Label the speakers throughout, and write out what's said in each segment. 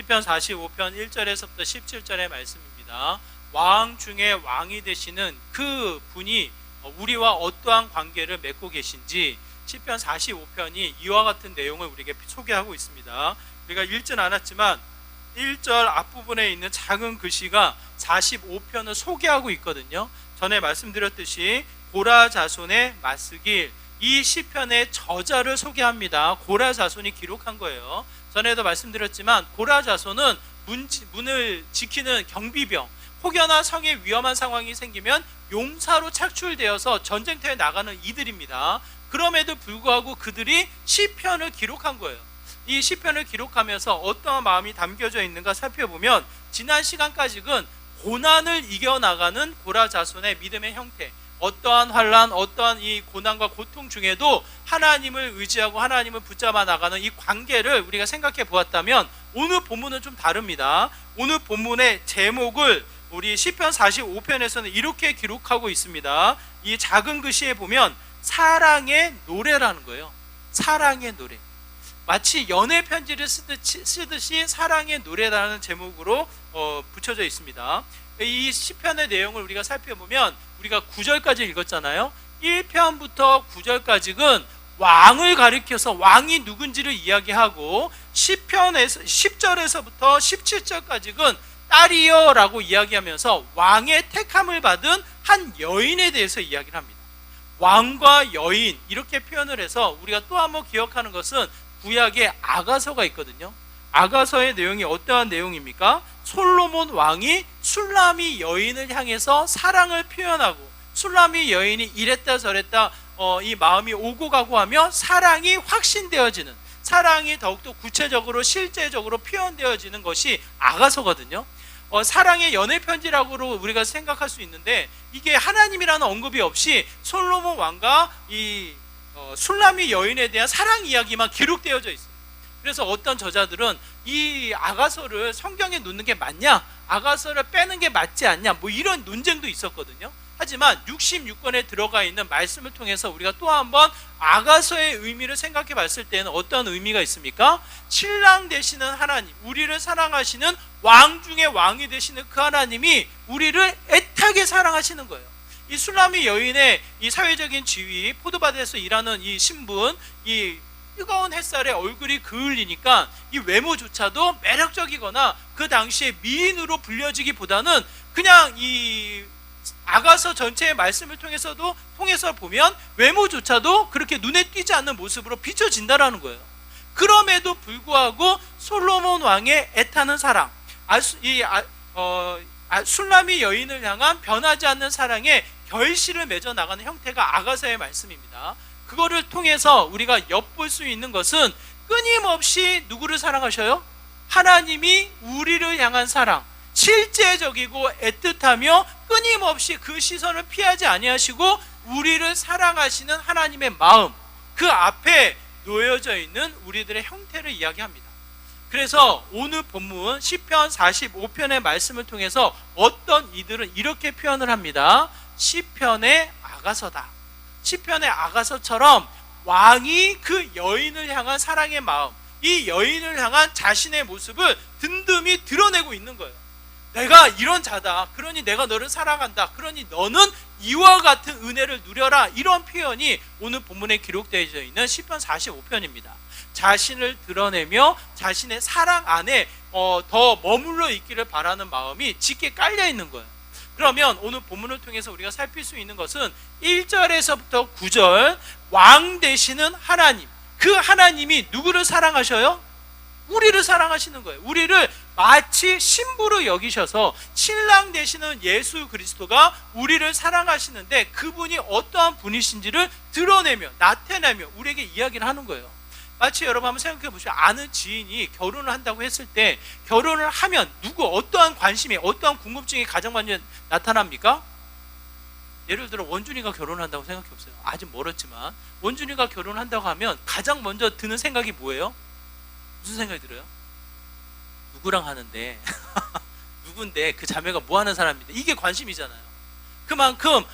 Speaker 1: 시편 45편 1절에서부터 17절의 말씀입니다. 왕 중에 왕이 되시는 그 분이 우리와 어떠한 관계를 맺고 계신지 시편 45편이 이와 같은 내용을 우리에게 소개하고 있습니다. 우리가 읽진 않았지만 1절 앞부분에 있는 작은 글씨가 45편을 소개하고 있거든요. 전에 말씀드렸듯이 고라 자손의 맞쓰길, 이 시편의 저자를 소개합니다. 고라 자손이 기록한 거예요. 전에도 말씀드렸지만 고라 자손은 문을 지키는 경비병, 혹여나 성에 위험한 상황이 생기면 용사로 착출되어서 전쟁터에 나가는 이들입니다. 그럼에도 불구하고 그들이 시편을 기록한 거예요. 이 시편을 기록하면서 어떠한 마음이 담겨져 있는가 살펴보면 지난 시간까지는 고난을 이겨나가는 고라 자손의 믿음의 형태, 어떠한 환난, 어떠한 이 고난과 고통 중에도 하나님을 의지하고 하나님을 붙잡아 나가는 이 관계를 우리가 생각해 보았다면 오늘 본문은 좀 다릅니다. 오늘 본문의 제목을 우리 시편 45편에서는 이렇게 기록하고 있습니다. 이 작은 글씨에 보면 사랑의 노래라는 거예요. 사랑의 노래. 마치 연애 편지를 쓰듯이 사랑의 노래라는 제목으로 붙여져 있습니다. 이 시편의 내용을 우리가 살펴보면 우리가 9절까지 읽었잖아요. 1편부터 9절까지는 왕을 가리켜서 왕이 누군지를 이야기하고 10절에서부터 17절까지는 딸이여 라고 이야기하면서 왕의 택함을 받은 한 여인에 대해서 이야기를 합니다. 왕과 여인 이렇게 표현을 해서 우리가 또 한번 기억하는 것은 구약에 아가서가 있거든요. 아가서의 내용이 어떠한 내용입니까? 솔로몬 왕이 술라미 여인을 향해서 사랑을 표현하고 술라미 여인이 이랬다 저랬다 이 마음이 오고 가고 하며 사랑이 확신되어지는, 사랑이 더욱더 구체적으로 실제적으로 표현되어지는 것이 아가서거든요. 사랑의 연애 편지라고 우리가 생각할 수 있는데 이게 하나님이라는 언급이 없이 솔로몬 왕과 이 술라미 여인에 대한 사랑 이야기만 기록되어져 있어요. 그래서 어떤 저자들은 이 아가서를 성경에 놓는 게 맞냐, 아가서를 빼는 게 맞지 않냐, 뭐 이런 논쟁도 있었거든요. 하지만 66권에 들어가 있는 말씀을 통해서 우리가 또 한번 아가서의 의미를 생각해 봤을 때는 어떤 의미가 있습니까? 신랑 되시는 하나님, 우리를 사랑하시는 왕 중에 왕이 되시는 그 하나님이 우리를 애타게 사랑하시는 거예요. 이 술라미 여인의 이 사회적인 지위, 포도밭에서 일하는 이 신분, 이 뜨거운 햇살에 얼굴이 그을리니까 이 외모조차도 매력적이거나 그 당시에 미인으로 불려지기보다는 그냥 이 아가서 전체의 말씀을 통해서 보면 외모조차도 그렇게 눈에 띄지 않는 모습으로 비춰진다라는 거예요. 그럼에도 불구하고 솔로몬 왕의 애타는 사랑, 술라미 여인을 향한 변하지 않는 사랑에 결실을 맺어 나가는 형태가 아가서의 말씀입니다. 그거를 통해서 우리가 엿볼 수 있는 것은 끊임없이 누구를 사랑하셔요? 하나님이 우리를 향한 사랑, 실제적이고 애틋하며 끊임없이 그 시선을 피하지 아니하시고 우리를 사랑하시는 하나님의 마음, 그 앞에 놓여져 있는 우리들의 형태를 이야기합니다. 그래서 오늘 본문 시편 45편의 말씀을 통해서 어떤 이들은 이렇게 표현을 합니다. 시편의 아가서다. 시편의 아가서처럼 왕이 그 여인을 향한 사랑의 마음, 이 여인을 향한 자신의 모습을 든든히 드러내고 있는 거예요. 내가 이런 자다, 그러니 내가 너를 사랑한다, 그러니 너는 이와 같은 은혜를 누려라, 이런 표현이 오늘 본문에 기록되어 있는 시편 45편입니다. 자신을 드러내며 자신의 사랑 안에 더 머물러 있기를 바라는 마음이 짙게 깔려 있는 거예요. 그러면 오늘 본문을 통해서 우리가 살필 수 있는 것은 1절에서부터 9절 왕 되시는 하나님, 그 하나님이 누구를 사랑하셔요? 우리를 사랑하시는 거예요. 우리를 마치 신부로 여기셔서 신랑 되시는 예수 그리스도가 우리를 사랑하시는데 그분이 어떠한 분이신지를 드러내며 나타내며 우리에게 이야기를 하는 거예요. 마치 여러분 한번 생각해 보시죠. 아는 지인이 결혼을 한다고 했을 때 결혼을 하면 어떠한 관심이, 어떠한 궁금증이 가장 먼저 나타납니까? 예를 들어 원준이가 결혼한다고 생각해 보세요. 아직 멀었지만 원준이가 결혼한다고 하면 가장 먼저 드는 생각이 뭐예요? 무슨 생각이 들어요? 누구랑 하는데 누군데 그 자매가 뭐 하는 사람인데, 이게 관심이잖아요. 그만큼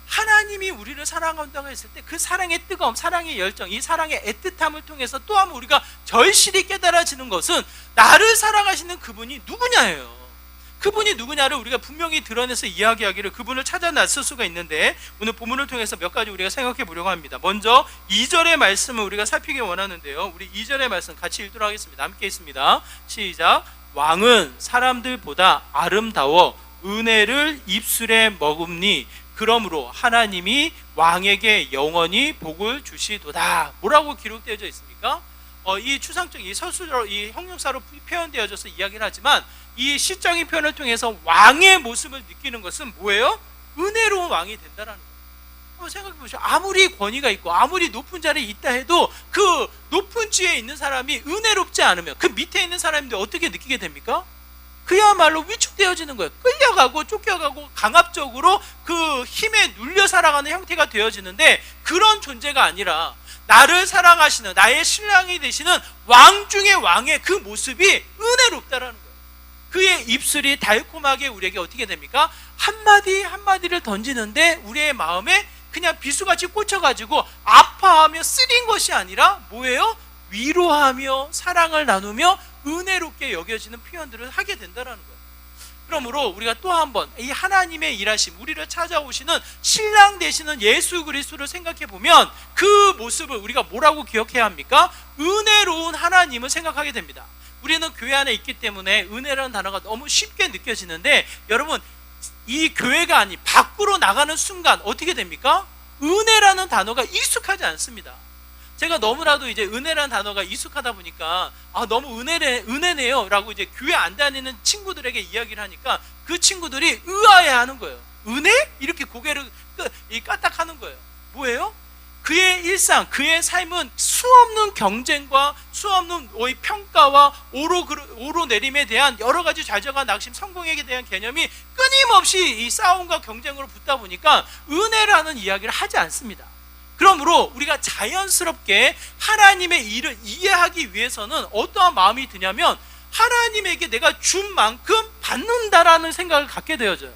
Speaker 1: 하나님이 우리를 사랑한다고 했을 때 그 사랑의 뜨거움, 사랑의 열정, 이 사랑의 애틋함을 통해서 또 한번 우리가 절실히 깨달아지는 것은 나를 사랑하시는 그분이 누구냐예요. 그분이 누구냐를 우리가 분명히 드러내서 이야기하기를 그분을 찾아 나설 수가 있는데, 오늘 본문을 통해서 몇 가지 우리가 생각해 보려고 합니다. 먼저 2절의 말씀을 우리가 살피기 원하는데요, 우리 2절의 말씀 같이 읽도록 하겠습니다. 함께 있습니다. 시작. 왕은 사람들보다 아름다워 은혜를 입술에 머금니 그러므로 하나님이 왕에게 영원히 복을 주시도다. 뭐라고 기록되어져 있습니까? 이 추상적, 이 서술로, 이 형용사로 표현되어져서 이야기를 하지만 이 시적인 표현을 통해서 왕의 모습을 느끼는 것은 뭐예요? 은혜로운 왕이 된다는 거예요. 한번 생각해 보시죠. 아무리 권위가 있고 아무리 높은 자리에 있다 해도 그 높은 지에 있는 사람이 은혜롭지 않으면 그 밑에 있는 사람인데 어떻게 느끼게 됩니까? 그야말로 위축되어지는 거예요. 끌려가고 쫓겨가고 강압적으로 그 힘에 눌려 살아가는 형태가 되어지는데, 그런 존재가 아니라 나를 사랑하시는 나의 신랑이 되시는 왕 중의 왕의 그 모습이 은혜롭다라는 거예요. 그의 입술이 달콤하게 우리에게 어떻게 됩니까? 한마디 한마디를 던지는데 우리의 마음에 그냥 비수같이 꽂혀가지고 아파하며 쓰린 것이 아니라 뭐예요? 위로하며 사랑을 나누며 은혜롭게 여겨지는 표현들을 하게 된다는 거예요. 그러므로 우리가 또 한번 이 하나님의 일하심, 우리를 찾아오시는 신랑 되시는 예수 그리스도를 생각해 보면 그 모습을 우리가 뭐라고 기억해야 합니까? 은혜로운 하나님을 생각하게 됩니다. 우리는 교회 안에 있기 때문에 은혜라는 단어가 너무 쉽게 느껴지는데, 여러분 이 교회가 아닌 밖으로 나가는 순간 어떻게 됩니까? 은혜라는 단어가 익숙하지 않습니다. 제가 너무나도 이제 은혜라는 단어가 익숙하다 보니까 너무 은혜네요 라고 이제 교회 안 다니는 친구들에게 이야기를 하니까 그 친구들이 의아해하는 거예요. 은혜? 이렇게 고개를 까딱하는 거예요. 뭐예요? 그의 일상, 그의 삶은 수없는 경쟁과 수없는 평가와 오르내림에 대한 여러 가지 좌절과 낙심, 성공에 대한 개념이 끊임없이 이 싸움과 경쟁으로 붙다 보니까 은혜라는 이야기를 하지 않습니다. 그러므로 우리가 자연스럽게 하나님의 일을 이해하기 위해서는 어떠한 마음이 드냐면, 하나님에게 내가 준 만큼 받는다라는 생각을 갖게 되어져요.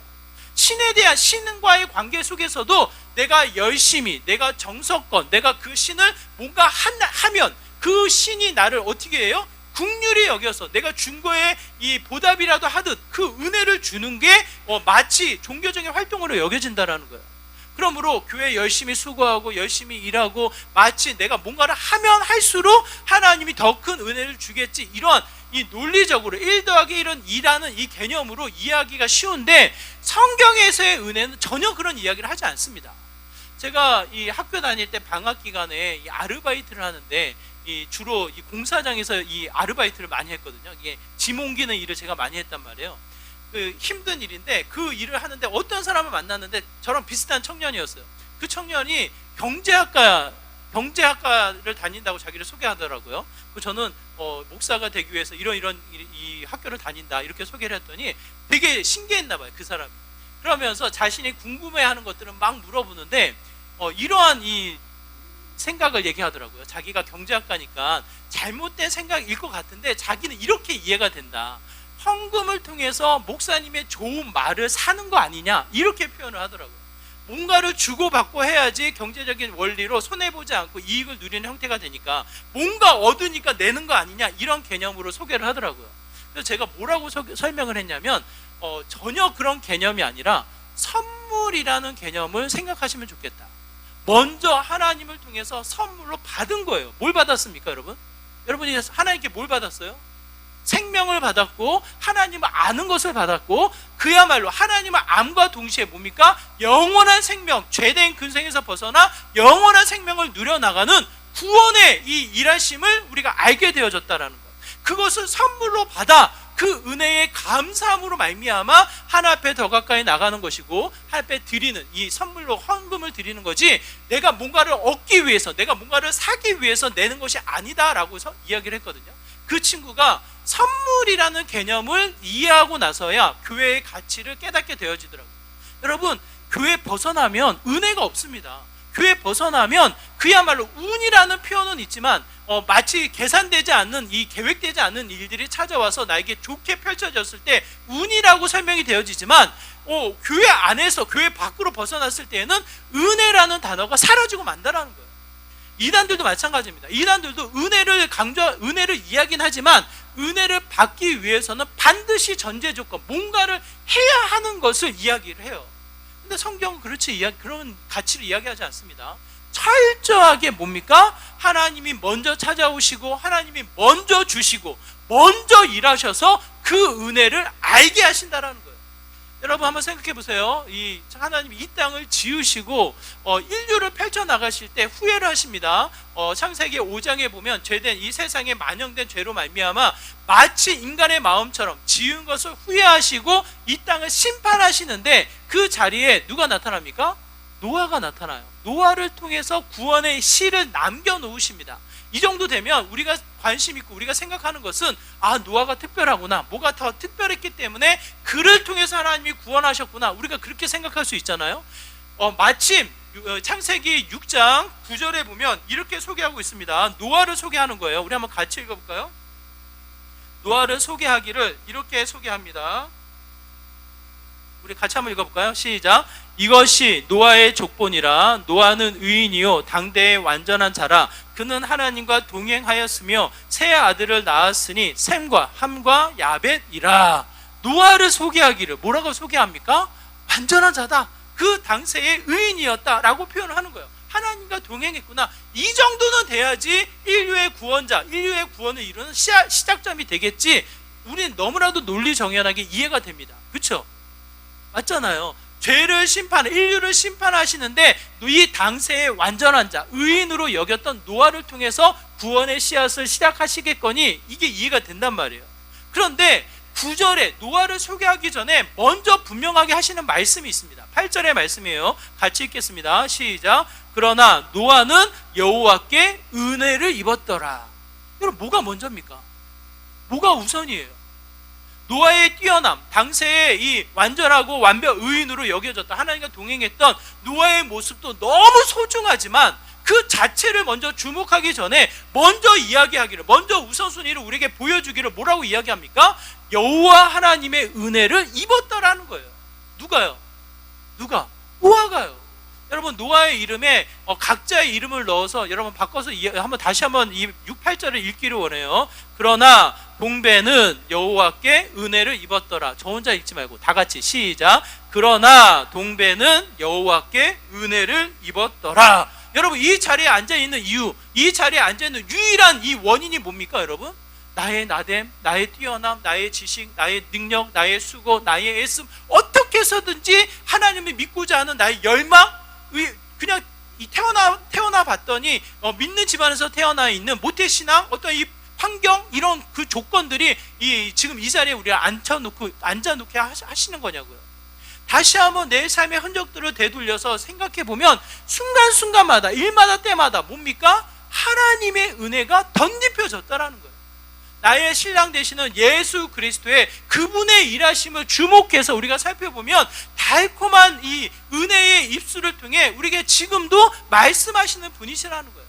Speaker 1: 신에 대한, 신과의 관계 속에서도 내가 열심히, 내가 정성껏, 내가 그 신을 뭔가 하면 그 신이 나를 어떻게 해요? 긍휼히 여겨서 내가 준 거에 이 보답이라도 하듯 그 은혜를 주는 게 마치 종교적인 활동으로 여겨진다라는 거예요. 그러므로 교회 열심히 수고하고 열심히 일하고 마치 내가 뭔가를 하면 할수록 하나님이 더 큰 은혜를 주겠지, 이런 이 논리적으로 1 더하기 1은 2라는 이 개념으로 이해하기가 쉬운데, 성경에서의 은혜는 전혀 그런 이야기를 하지 않습니다. 제가 이 학교 다닐 때 방학 기간에 이 아르바이트를 하는데, 주로 이 공사장에서 이 아르바이트를 많이 했거든요. 이게 짐 옮기는 일을 제가 많이 했단 말이에요. 그 힘든 일인데 그 일을 하는데 어떤 사람을 만났는데 저랑 비슷한 청년이었어요. 그 청년이 경제학과를 다닌다고 자기를 소개하더라고요. 저는 목사가 되기 위해서 이런 이 학교를 다닌다 이렇게 소개를 했더니 되게 신기했나 봐요, 그 사람이. 그러면서 자신이 궁금해하는 것들은 막 물어보는데 이러한 이 생각을 얘기하더라고요. 자기가 경제학과니까 잘못된 생각일 것 같은데 자기는 이렇게 이해가 된다. 헌금을 통해서 목사님의 좋은 말을 사는 거 아니냐, 이렇게 표현을 하더라고요. 뭔가를 주고받고 해야지 경제적인 원리로 손해보지 않고 이익을 누리는 형태가 되니까 뭔가 얻으니까 내는 거 아니냐, 이런 개념으로 소개를 하더라고요. 그래서 제가 뭐라고 설명을 했냐면 전혀 그런 개념이 아니라 선물이라는 개념을 생각하시면 좋겠다. 먼저 하나님을 통해서 선물로 받은 거예요. 뭘 받았습니까, 여러분? 여러분이 하나님께 뭘 받았어요? 생명을 받았고 하나님을 아는 것을 받았고, 그야말로 하나님을 암과 동시에 뭡니까? 영원한 생명, 죄된 근생에서 벗어나 영원한 생명을 누려나가는 구원의 이 일하심을 우리가 알게 되어졌다라는 것. 그것을 선물로 받아 그 은혜의 감사함으로 말미암아 하나 앞에 더 가까이 나가는 것이고, 하나 앞에 드리는 이 선물로 헌금을 드리는 거지, 내가 뭔가를 얻기 위해서, 내가 뭔가를 사기 위해서 내는 것이 아니다라고 이야기를 했거든요. 그 친구가 선물이라는 개념을 이해하고 나서야 교회의 가치를 깨닫게 되어지더라고요. 여러분, 교회 벗어나면 은혜가 없습니다. 교회 벗어나면 그야말로 운이라는 표현은 있지만 마치 계산되지 않는, 이 계획되지 않는 일들이 찾아와서 나에게 좋게 펼쳐졌을 때 운이라고 설명이 되어지지만, 교회 안에서 교회 밖으로 벗어났을 때에는 은혜라는 단어가 사라지고 만다라는 거예요. 이단들도 마찬가지입니다. 이단들도 은혜를 이야기는 하지만 은혜를 받기 위해서는 반드시 전제 조건, 뭔가를 해야 하는 것을 이야기를 해요. 근데 성경은 그런 가치를 이야기하지 않습니다. 철저하게 뭡니까? 하나님이 먼저 찾아오시고 하나님이 먼저 주시고 먼저 일하셔서 그 은혜를 알게 하신다라는 거예요. 여러분 한번 생각해 보세요. 하나님이 이 땅을 지으시고 인류를 펼쳐나가실 때 후회를 하십니다. 창세기 5장에 보면 죄된 이 세상에 만영된 죄로 말미암아 마치 인간의 마음처럼 지은 것을 후회하시고 이 땅을 심판하시는데 그 자리에 누가 나타납니까? 노아가 나타나요. 노아를 통해서 구원의 씨를 남겨놓으십니다. 이 정도 되면 우리가 관심 있고 우리가 생각하는 것은 노아가 특별하구나, 뭐가 더 특별했기 때문에 그를 통해서 하나님이 구원하셨구나, 우리가 그렇게 생각할 수 있잖아요. 마침 창세기 6장 9절에 보면 이렇게 소개하고 있습니다. 노아를 소개하는 거예요. 우리 한번 같이 읽어볼까요? 노아를 소개하기를 이렇게 소개합니다. 우리 같이 한번 읽어볼까요? 시작. 이것이 노아의 족본이라. 노아는 의인이요 당대의 완전한 자라. 그는 하나님과 동행하였으며 세 아들을 낳았으니 셈과 함과 야벳이라. 노아를 소개하기를 뭐라고 소개합니까? 완전한 자다, 그 당시의 의인이었다라고 표현을 하는 거예요. 하나님과 동행했구나. 이 정도는 돼야지 인류의 구원자, 인류의 구원을 이루는 시작점이 되겠지. 우리는 너무나도 논리정연하게 이해가 됩니다. 그렇죠? 맞잖아요. 인류를 심판하시는데 이 당세의 완전한 자, 의인으로 여겼던 노아를 통해서 구원의 씨앗을 시작하시겠거니 이게 이해가 된단 말이에요. 그런데 9절에 노아를 소개하기 전에 먼저 분명하게 하시는 말씀이 있습니다. 8절의 말씀이에요. 같이 읽겠습니다. 시작. 그러나 노아는 여호와께 은혜를 입었더라. 여러분 뭐가 먼저입니까? 뭐가 우선이에요? 노아의 뛰어남, 당시에 이 완전하고 완벽 의인으로 여겨졌다, 하나님과 동행했던 노아의 모습도 너무 소중하지만 그 자체를 먼저 주목하기 전에 먼저 이야기하기를, 먼저 우선순위를 우리에게 보여주기를 뭐라고 이야기합니까? 여호와 하나님의 은혜를 입었다라는 거예요. 누가요? 누가? 노아가요. 여러분 노아의 이름에 각자의 이름을 넣어서 여러분 바꿔서 다시 한번 이 6, 8절을 읽기를 원해요. 그러나 동배는 여호와께 은혜를 입었더라. 저 혼자 읽지 말고 다 같이 시작. 그러나 동배는 여호와께 은혜를 입었더라. 여러분 이 자리에 앉아있는 이유, 이 자리에 앉아있는 유일한 이 원인이 뭡니까 여러분? 나의 나됨, 나의 뛰어남, 나의 지식, 나의 능력, 나의 수고, 나의 애씀, 어떻게 해서든지 하나님을 믿고자 하는 나의 열망, 그냥 태어나 봤더니 믿는 집안에서 태어나 있는 모태신앙, 어떤 이 환경, 이런 그 조건들이 지금 이 자리에 우리를 앉아놓게 하시는 거냐고요. 다시 한번 내 삶의 흔적들을 되돌려서 생각해 보면 순간순간마다, 일마다 때마다 뭡니까? 하나님의 은혜가 덧입혀졌다라는 거예요. 나의 신랑 되시는 예수 그리스도의 그분의 일하심을 주목해서 우리가 살펴보면 달콤한 이 은혜의 입술을 통해 우리에게 지금도 말씀하시는 분이시라는 거예요.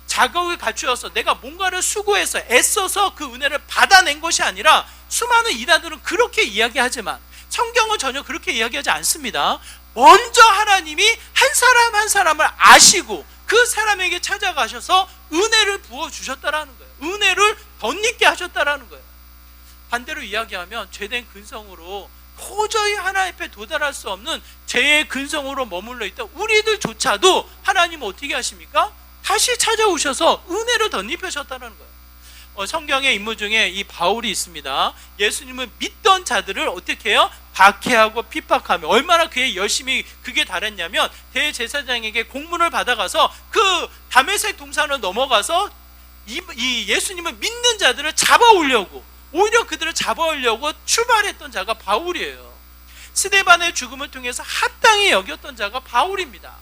Speaker 1: 자격을 갖추어서 내가 뭔가를 수고해서 애써서 그 은혜를 받아낸 것이 아니라, 수많은 이단들은 그렇게 이야기하지만 성경은 전혀 그렇게 이야기하지 않습니다. 먼저 하나님이 한 사람 한 사람을 아시고 그 사람에게 찾아가셔서 은혜를 부어주셨다라는 거예요. 은혜를 덧입게 하셨다라는 거예요. 반대로 이야기하면 죄된 근성으로 도저히 하나님 앞에 도달할 수 없는 죄의 근성으로 머물러 있던 우리들조차도 하나님은 어떻게 하십니까? 다시 찾아오셔서 은혜를 덧입히셨다는 거예요. 성경의 인물 중에 이 바울이 있습니다. 예수님을 믿던 자들을 어떻게 해요? 박해하고 핍박하며, 얼마나 그의 열심히 그게 다랬냐면 대제사장에게 공문을 받아가서 그 다메섹 동산을 넘어가서 이 예수님을 믿는 자들을 잡아오려고, 오히려 그들을 잡아오려고 출발했던 자가 바울이에요. 스데반의 죽음을 통해서 합당히 여겼던 자가 바울입니다.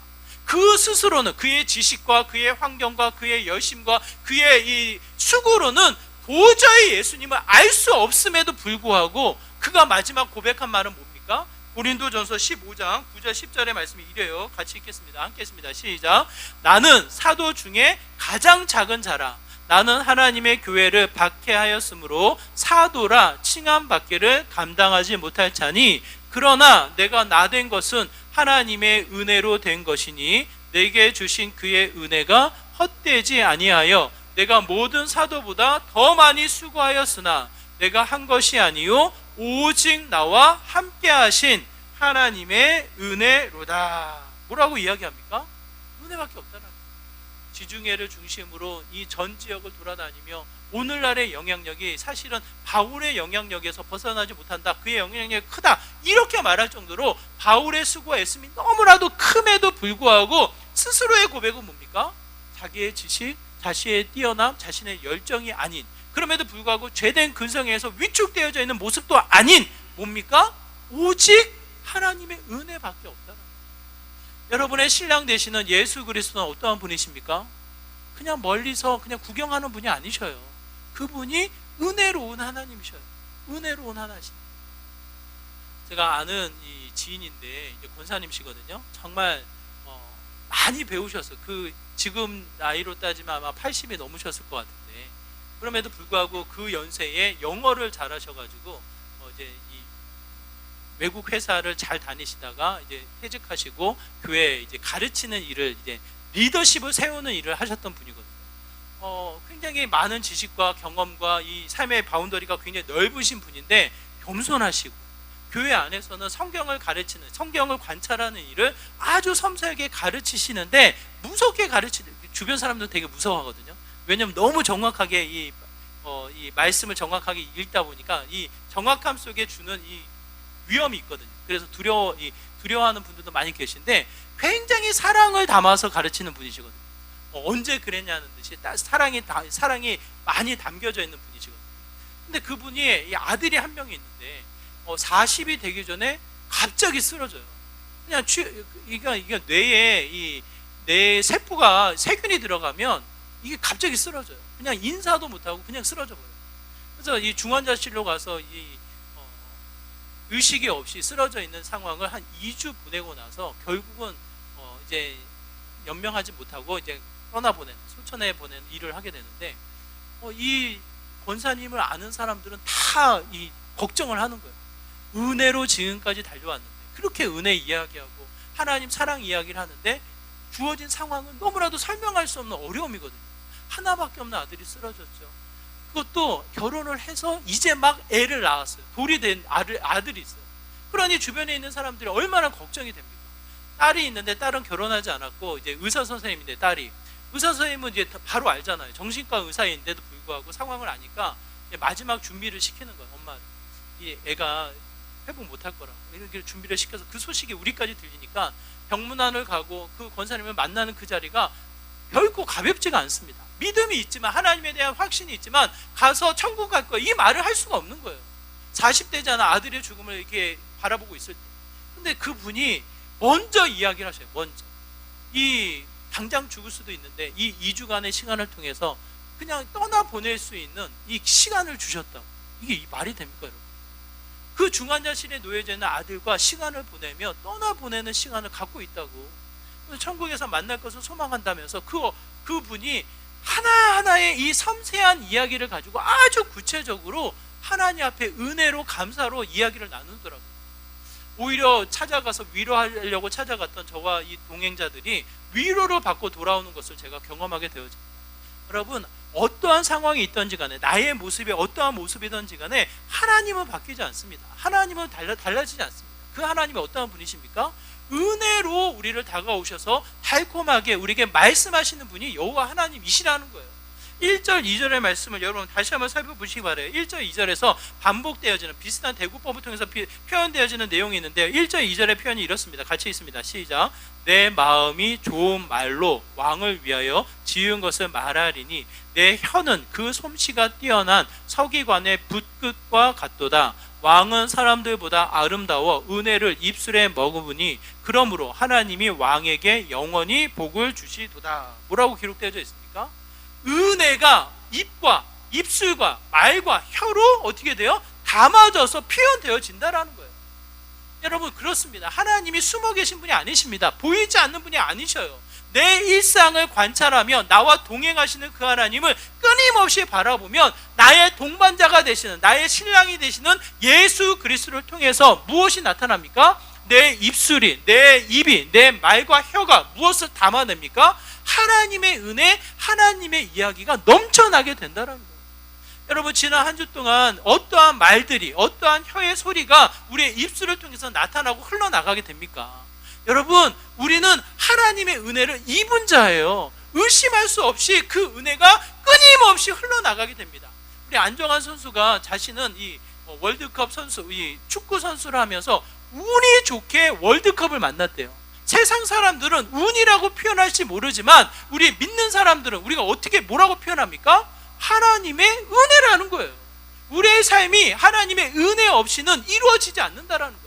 Speaker 1: 그 스스로는 그의 지식과 그의 환경과 그의 열심과 그의 이 수고로는 도저히 예수님을 알 수 없음에도 불구하고 그가 마지막 고백한 말은 뭡니까? 고린도전서 15장 9절 10절의 말씀이 이래요. 같이 읽겠습니다. 함께 읽습니다. 시작. 나는 사도 중에 가장 작은 자라. 나는 하나님의 교회를 박해하였으므로 사도라 칭함받기를 감당하지 못할 자니 그러나 내가 나된 것은 하나님의 은혜로 된 것이니 내게 주신 그의 은혜가 헛되지 아니하여 내가 모든 사도보다 더 많이 수고하였으나 내가 한 것이 아니요 오직 나와 함께 하신 하나님의 은혜로다. 뭐라고 이야기합니까? 은혜밖에 없다는 거예요. 지중해를 중심으로 이 전 지역을 돌아다니며 오늘날의 영향력이 사실은 바울의 영향력에서 벗어나지 못한다, 그의 영향력이 크다, 이렇게 말할 정도로 바울의 수고와 애씀이 너무나도 큼에도 불구하고 스스로의 고백은 뭡니까? 자기의 지식, 자신의 뛰어남, 자신의 열정이 아닌, 그럼에도 불구하고 죄된 근성에서 위축되어져 있는 모습도 아닌 뭡니까? 오직 하나님의 은혜밖에 없다는 거예요. 여러분의 신랑 되시는 예수 그리스도는 어떠한 분이십니까? 그냥 멀리서 그냥 구경하는 분이 아니셔요. 그분이 은혜로운 하나님이셔요. 은혜로운 하나님. 제가 아는 이 지인인데 이제 권사님이시거든요. 정말 많이 배우셨어요. 그 지금 나이로 따지면 아마 80이 넘으셨을 것 같은데, 그럼에도 불구하고 그 연세에 영어를 잘하셔가지고 이제 이 외국 회사를 잘 다니시다가 이제 퇴직하시고 교회에 이제 가르치는 일을, 이제 리더십을 세우는 일을 하셨던 분이거든요. 굉장히 많은 지식과 경험과 이 삶의 바운더리가 굉장히 넓으신 분인데 겸손하시고 교회 안에서는 성경을 가르치는, 성경을 관찰하는 일을 아주 섬세하게 가르치시는데 무섭게 가르치는, 주변 사람들 되게 무서워하거든요. 왜냐하면 너무 정확하게 이 말씀을 정확하게 읽다 보니까 이 정확함 속에 주는 이 위험이 있거든요. 그래서 두려워하는 분들도 많이 계신데 굉장히 사랑을 담아서 가르치는 분이시거든요. 언제 그랬냐는 듯이 사랑이 많이 담겨져 있는 분이시거든요. 근데 그분이 이 아들이 한 명이 있는데 40이 되기 전에 갑자기 쓰러져요. 그냥 이게 뇌에 뇌 세포가 세균이 들어가면 이게 갑자기 쓰러져요. 그냥 인사도 못하고 그냥 쓰러져 버려요. 그래서 이 중환자실로 가서 의식이 없이 쓰러져 있는 상황을 한 2주 보내고 나서 결국은 이제 연명하지 못하고 이제 떠나보내는, 소천에 보내는 일을 하게 되는데 이 권사님을 아는 사람들은 다 이 걱정을 하는 거예요. 은혜로 지금까지 달려왔는데, 그렇게 은혜 이야기하고 하나님 사랑 이야기를 하는데 주어진 상황은 너무나도 설명할 수 없는 어려움이거든요. 하나밖에 없는 아들이 쓰러졌죠. 그것도 결혼을 해서 이제 막 애를 낳았어요. 돌이 된 아들이 있어요. 그러니 주변에 있는 사람들이 얼마나 걱정이 됩니까? 딸이 있는데 딸은 결혼하지 않았고 이제 의사 선생님인데 딸이, 의사 선생님은 이제 바로 알잖아요. 정신과 의사인데도 불구하고 상황을 아니까 마지막 준비를 시키는 거예요. 엄마를. 이 애가 회복 못할 거라고 이렇게 준비를 시켜서 그 소식이 우리까지 들리니까 병문안을 가고 그 권사님을 만나는 그 자리가 결코 가볍지가 않습니다. 믿음이 있지만, 하나님에 대한 확신이 있지만 가서 천국 갈 거야, 이 말을 할 수가 없는 거예요. 40대잖아. 아들의 죽음을 이렇게 바라보고 있을 때. 근데 그분이 먼저 이야기를 하셔요. 먼저. 당장 죽을 수도 있는데 이 2주간의 시간을 통해서 그냥 떠나보낼 수 있는 이 시간을 주셨다. 이게 말이 됩니까, 여러분? 그 중환자실에 놓여져 있는 아들과 시간을 보내며 떠나보내는 시간을 갖고 있다고. 천국에서 만날 것을 소망한다면서 그분이 하나하나의 이 섬세한 이야기를 가지고 아주 구체적으로 하나님 앞에 은혜로 감사로 이야기를 나누더라고요. 오히려 찾아가서 위로하려고 찾아갔던 저와 이 동행자들이 위로를 받고 돌아오는 것을 제가 경험하게 되어집니다. 여러분, 어떠한 상황이 있든지 간에, 나의 모습이 어떠한 모습이든지 간에 하나님은 바뀌지 않습니다. 하나님은 달라지지 않습니다. 그 하나님이 어떠한 분이십니까? 은혜로 우리를 다가오셔서 달콤하게 우리에게 말씀하시는 분이 여호와 하나님이시라는 거예요. 1절 2절의 말씀을 여러분 다시 한번 살펴보시기 바라요. 1절 2절에서 반복되어지는 비슷한 대구법을 통해서 표현되어지는 내용이 있는데요. 1절 2절의 표현이 이렇습니다. 같이 있습니다. 시작. 내 마음이 좋은 말로 왕을 위하여 지은 것을 말하리니 내 혀는 그 솜씨가 뛰어난 서기관의 붓끝과 같도다. 왕은 사람들보다 아름다워 은혜를 입술에 머금으니 그러므로 하나님이 왕에게 영원히 복을 주시도다. 뭐라고 기록되어져 있습니까? 은혜가 입과 입술과 말과 혀로 어떻게 돼요? 담아져서 표현되어진다라는 거예요. 여러분, 그렇습니다. 하나님이 숨어 계신 분이 아니십니다. 보이지 않는 분이 아니셔요. 내 일상을 관찰하며 나와 동행하시는 그 하나님을 끊임없이 바라보면 나의 동반자가 되시는, 나의 신랑이 되시는 예수 그리스도를 통해서 무엇이 나타납니까? 내 입술이, 내 입이, 내 말과 혀가 무엇을 담아냅니까? 하나님의 은혜, 하나님의 이야기가 넘쳐나게 된다는 거예요. 여러분, 지난 한 주 동안 어떠한 말들이, 어떠한 혀의 소리가 우리의 입술을 통해서 나타나고 흘러나가게 됩니까? 여러분, 우리는 하나님의 은혜를 입은 자예요. 의심할 수 없이 그 은혜가 끊임없이 흘러나가게 됩니다. 우리 안정환 선수가 자신은 이 월드컵 선수, 이 축구 선수를 하면서 운이 좋게 월드컵을 만났대요. 세상 사람들은 운이라고 표현할지 모르지만 우리 믿는 사람들은 우리가 어떻게 뭐라고 표현합니까? 하나님의 은혜라는 거예요. 우리의 삶이 하나님의 은혜 없이는 이루어지지 않는다라는 거예요.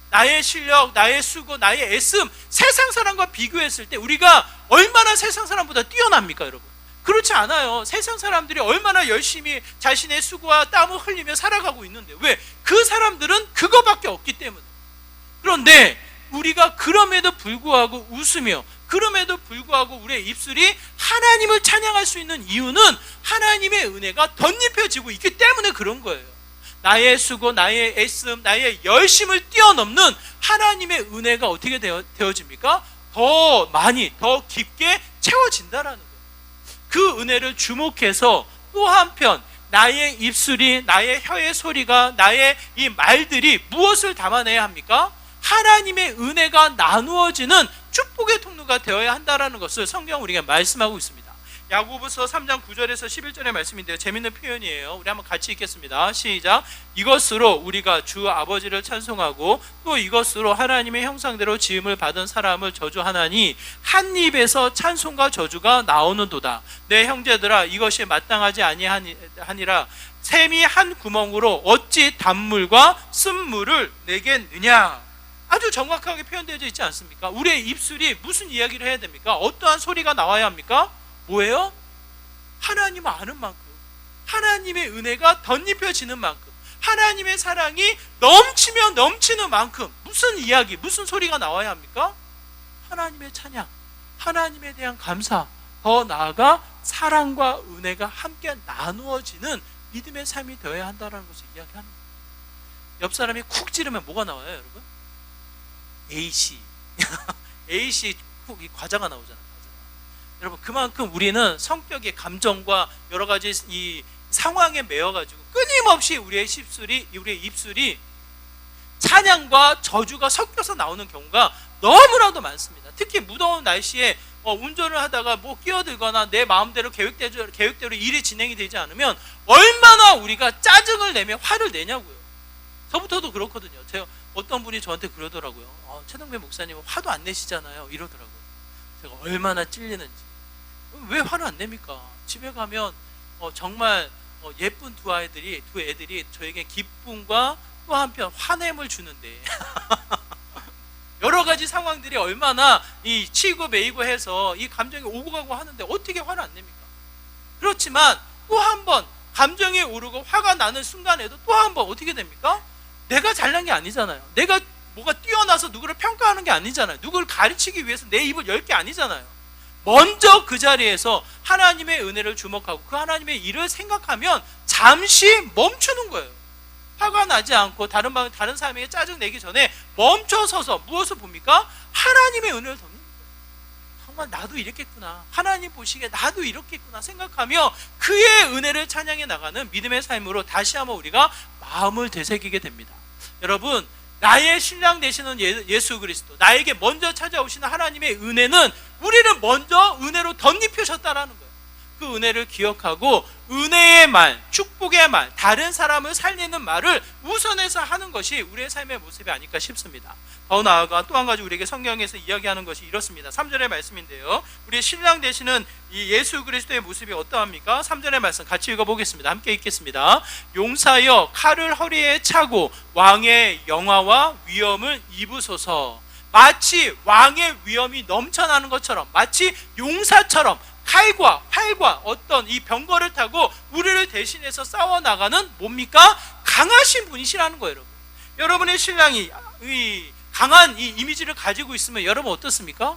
Speaker 1: 나의 실력, 나의 수고, 나의 애씀, 세상 사람과 비교했을 때 우리가 얼마나 세상 사람보다 뛰어납니까, 여러분? 그렇지 않아요. 세상 사람들이 얼마나 열심히 자신의 수고와 땀을 흘리며 살아가고 있는데, 왜? 그 사람들은 그거밖에 없기 때문에. 그런데 우리가 그럼에도 불구하고 웃으며, 그럼에도 불구하고 우리의 입술이 하나님을 찬양할 수 있는 이유는 하나님의 은혜가 덧입혀지고 있기 때문에 그런 거예요. 나의 수고, 나의 애씀, 나의 열심을 뛰어넘는 하나님의 은혜가 어떻게 되어집니까? 더 많이, 더 깊게 채워진다라는 거예요. 그 은혜를 주목해서 또 한편 나의 입술이, 나의 혀의 소리가, 나의 이 말들이 무엇을 담아내야 합니까? 하나님의 은혜가 나누어지는 축복의 통로가 되어야 한다는 것을 성경은 우리가 말씀하고 있습니다. 야고보서 3장 9절에서 11절의 말씀인데요, 재밌는 표현이에요. 우리 한번 같이 읽겠습니다. 시작. 이것으로 우리가 주 아버지를 찬송하고 또 이것으로 하나님의 형상대로 지음을 받은 사람을 저주하나니 한 입에서 찬송과 저주가 나오는도다. 내 형제들아, 이것이 마땅하지 아니하니라. 샘이 한 구멍으로 어찌 단물과 쓴물을 내겠느냐. 아주 정확하게 표현되어 있지 않습니까? 우리의 입술이 무슨 이야기를 해야 됩니까? 어떠한 소리가 나와야 합니까? 뭐예요? 하나님을 아는 만큼, 하나님의 은혜가 덧입혀지는 만큼, 하나님의 사랑이 넘치면 넘치는 만큼 무슨 이야기, 무슨 소리가 나와야 합니까? 하나님의 찬양, 하나님에 대한 감사, 더 나아가 사랑과 은혜가 함께 나누어지는 믿음의 삶이 되어야 한다는 것을 이야기하는 거예요. 옆 사람이 쿡 찌르면 뭐가 나와요, 여러분? AC AC 쿡, 과자가 나오잖아요. 여러분, 그만큼 우리는 성격의 감정과 여러 가지 이 상황에 매여가지고 끊임없이 우리의 입술이 찬양과 저주가 섞여서 나오는 경우가 너무나도 많습니다. 특히 무더운 날씨에 운전을 하다가 뭐 끼어들거나 내 마음대로 계획대로 일이 진행이 되지 않으면 얼마나 우리가 짜증을 내며 화를 내냐고요. 저부터도 그렇거든요. 제가 어떤 분이 저한테 그러더라고요. 최동배 목사님은 화도 안 내시잖아요, 이러더라고요. 제가 얼마나 찔리는지. 왜 화를 안 냅니까? 집에 가면 정말 예쁜 두 애들이 저에게 기쁨과 또 한편 화냄을 주는데 여러 가지 상황들이 얼마나 이 치고 매이고 해서 이 감정이 오고 가고 하는데 어떻게 화를 안 냅니까? 그렇지만 또 한 번 감정이 오르고 화가 나는 순간에도 또 한 번 어떻게 됩니까? 내가 잘난 게 아니잖아요. 내가 뭐가 뛰어나서 누구를 평가하는 게 아니잖아요. 누구를 가르치기 위해서 내 입을 열 게 아니잖아요. 먼저 그 자리에서 하나님의 은혜를 주목하고 그 하나님의 일을 생각하면 잠시 멈추는 거예요. 화가 나지 않고 다른 사람에게 짜증 내기 전에 멈춰서서 무엇을 봅니까? 하나님의 은혜를 봅니다. 정말 나도 이랬겠구나, 하나님 보시기에 나도 이렇겠구나 생각하며 그의 은혜를 찬양해 나가는 믿음의 삶으로 다시 한번 우리가 마음을 되새기게 됩니다. 여러분, 나의 신랑 되시는 예수 그리스도, 나에게 먼저 찾아오시는 하나님의 은혜는 우리를 먼저 은혜로 덧입히셨다라는 거예요. 그 은혜를 기억하고 은혜의 말, 축복의 말, 다른 사람을 살리는 말을 우선해서 하는 것이 우리의 삶의 모습이 아닐까 싶습니다. 더 나아가 또 한 가지 우리에게 성경에서 이야기하는 것이 이렇습니다. 3절의 말씀인데요, 우리의 신랑 되시는 이 예수 그리스도의 모습이 어떠합니까? 3절의 말씀 같이 읽어보겠습니다. 함께 읽겠습니다. 용사여, 칼을 허리에 차고 왕의 영화와 위엄을 입으소서. 마치 왕의 위엄이 넘쳐나는 것처럼, 마치 용사처럼 칼과 활과 어떤 이 병거를 타고 우리를 대신해서 싸워나가는 뭡니까? 강하신 분이시라는 거예요. 여러분의 신랑이 이 강한 이 이미지를 가지고 있으면 여러분 어떻습니까?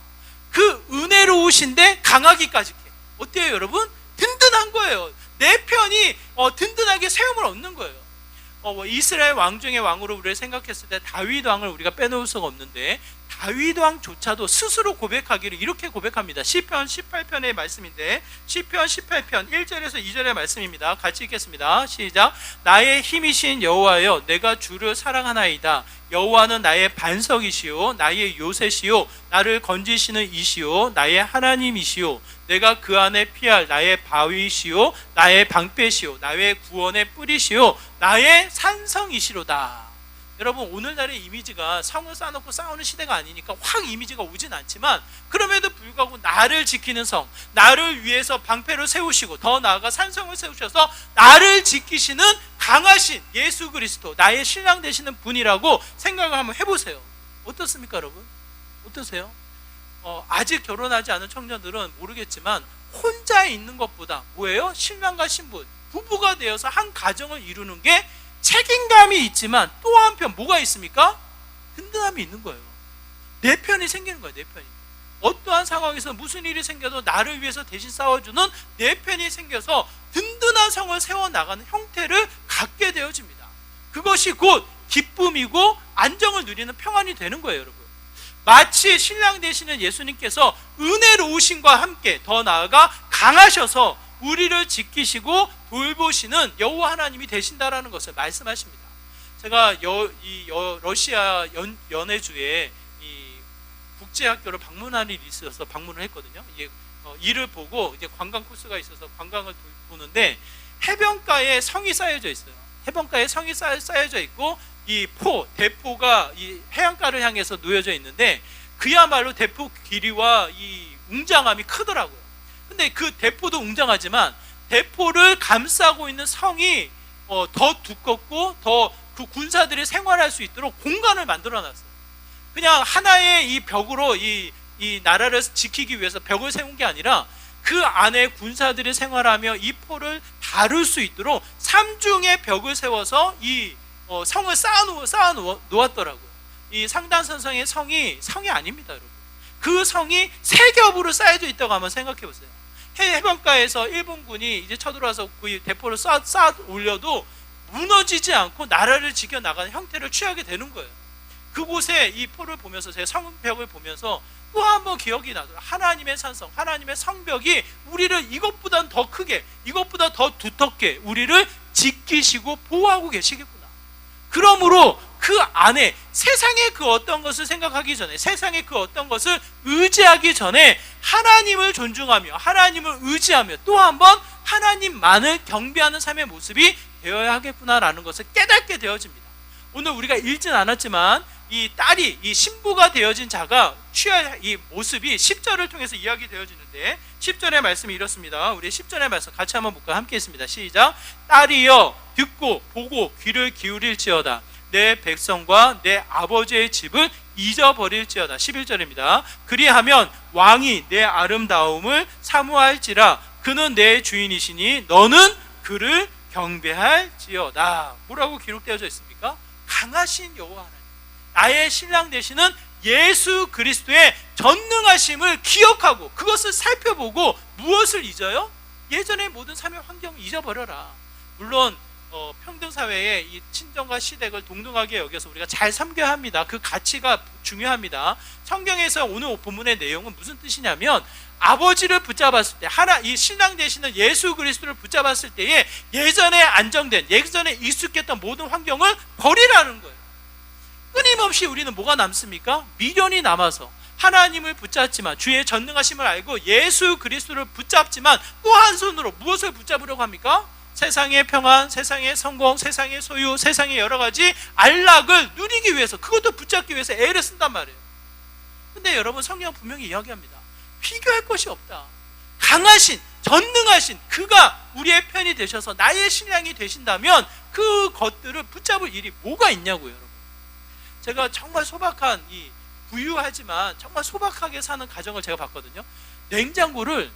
Speaker 1: 그 은혜로우신데 강하기까지 해. 어때요 여러분? 든든한 거예요. 내 편이 든든하게 세움을 얻는 거예요. 이스라엘 왕 중의 왕으로 우리를 생각했을 때 다윗 왕을 우리가 빼놓을 수가 없는데, 다윗 왕조차도 스스로 고백하기를 이렇게 고백합니다. 시편 18편의 말씀인데, 시편 18편 1절에서 2절의 말씀입니다. 같이 읽겠습니다. 시작. 나의 힘이신 여호와여, 내가 주를 사랑하나이다. 여호와는 나의 반석이시요 나의 요새시요 나를 건지시는 이시요 나의 하나님이시요 내가 그 안에 피할 나의 바위시요 나의 방패시요 나의 구원의 뿌리시요 나의 산성이시로다. 여러분, 오늘날의 이미지가 성을 쌓아놓고 싸우는 시대가 아니니까 확 이미지가 오진 않지만, 그럼에도 불구하고 나를 지키는 성, 나를 위해서 방패를 세우시고 더 나아가 산성을 세우셔서 나를 지키시는 강하신 예수 그리스도, 나의 신랑 되시는 분이라고 생각을 한번 해보세요. 어떻습니까 여러분? 어떠세요? 아직 결혼하지 않은 청년들은 모르겠지만 혼자 있는 것보다 뭐예요? 신랑과 신부, 부부가 되어서 한 가정을 이루는 게 책임감이 있지만 또 한편 뭐가 있습니까? 든든함이 있는 거예요. 내 편이 생기는 거예요. 내 편이. 어떠한 상황에서 무슨 일이 생겨도 나를 위해서 대신 싸워주는 내 편이 생겨서 든든한 성을 세워나가는 형태를 갖게 되어집니다. 그것이 곧 기쁨이고 안정을 누리는 평안이 되는 거예요. 여러분, 마치 신랑 되시는 예수님께서 은혜로우심과 함께 더 나아가 강하셔서 우리를 지키시고 돌보시는 여호와 하나님이 되신다라는 것을 말씀하십니다. 제가 러시아 연해주에 이 국제학교를 방문할 일이 있어서 방문을 했거든요. 이게 일을 보고 이제 관광 코스가 있어서 관광을 보는데, 해변가에 성이 쌓여져 있어요. 해변가에 성이 쌓여져 있고, 이 대포가 이 해안가를 향해서 놓여져 있는데, 그야말로 대포 길이와 이 웅장함이 크더라고요. 근데 그 대포도 웅장하지만 대포를 감싸고 있는 성이 더 두껍고 더 그 군사들이 생활할 수 있도록 공간을 만들어 놨어요. 그냥 하나의 이 벽으로 이 나라를 지키기 위해서 벽을 세운 게 아니라 그 안에 군사들이 생활하며 이 포를 다룰 수 있도록 삼중의 벽을 세워서 이 성을 쌓아 놓았더라고요. 이 상단선성의 성이 아닙니다, 여러분. 그 성이 세 겹으로 쌓여져 있다고 한번 생각해 보세요. 해변가에서 일본군이 이제 쳐들어와서 그 대포를 쌓아 올려도 무너지지 않고 나라를 지켜나가는 형태를 취하게 되는 거예요. 그곳에 이 포를 보면서, 제 성벽을 보면서 또 한 번 기억이 나더라고요. 하나님의 산성, 하나님의 성벽이 우리를 이것보다 더 크게, 이것보다 더 두텁게 우리를 지키시고 보호하고 계시겠구나. 그러므로 그 안에 세상의 그 어떤 것을 생각하기 전에, 세상의 그 어떤 것을 의지하기 전에 하나님을 존중하며 하나님을 의지하며 또 한 번 하나님만을 경배하는 삶의 모습이 되어야 하겠구나라는 것을 깨닫게 되어집니다. 오늘 우리가 읽진 않았지만 이 딸이, 이 신부가 되어진 자가 취할 이 모습이 10절을 통해서 이야기되어지는데, 10절의 말씀이 이렇습니다. 우리 10절의 말씀 같이 한번 볼까요? 함께 했습니다. 시작. 딸이여 듣고 보고 귀를 기울일지어다. 내 백성과 내 아버지의 집을 잊어버릴지어다. 11절입니다. 그리하면 왕이 내 아름다움을 사모할지라. 그는 내 주인이시니 너는 그를 경배할지어다. 뭐라고 기록되어져 있습니까? 강하신 여호와 하나님, 나의 신랑 되시는 예수 그리스도의 전능하심을 기억하고 그것을 살펴보고 무엇을 잊어요? 예전의 모든 삶의 환경을 잊어버려라. 물론 평등사회의 이 친정과 시댁을 동등하게 여겨서 우리가 잘 섬겨야 합니다. 그 가치가 중요합니다. 성경에서 오늘 본문의 내용은 무슨 뜻이냐면, 아버지를 붙잡았을 때, 이 신랑 되시는 예수 그리스도를 붙잡았을 때에 예전에 안정된, 예전에 익숙했던 모든 환경을 버리라는 거예요. 끊임없이 우리는 뭐가 남습니까? 미련이 남아서 하나님을 붙잡지만, 주의 전능하심을 알고 예수 그리스도를 붙잡지만 또 한 손으로 무엇을 붙잡으려고 합니까? 세상의 평안, 세상의 성공, 세상의 소유, 세상의 여러 가지 안락을 누리기 위해서, 그것도 붙잡기 위해서 애를 쓴단 말이에요. 근데 여러분, 성경 분명히 이야기합니다. 비교할 것이 없다. 강하신, 전능하신 그가 우리의 편이 되셔서 나의 신랑이 되신다면 그 것들을 붙잡을 일이 뭐가 있냐고요, 여러분. 제가 정말 소박한, 부유하지만 정말 소박하게 사는 가정을 제가 봤거든요. 냉장고를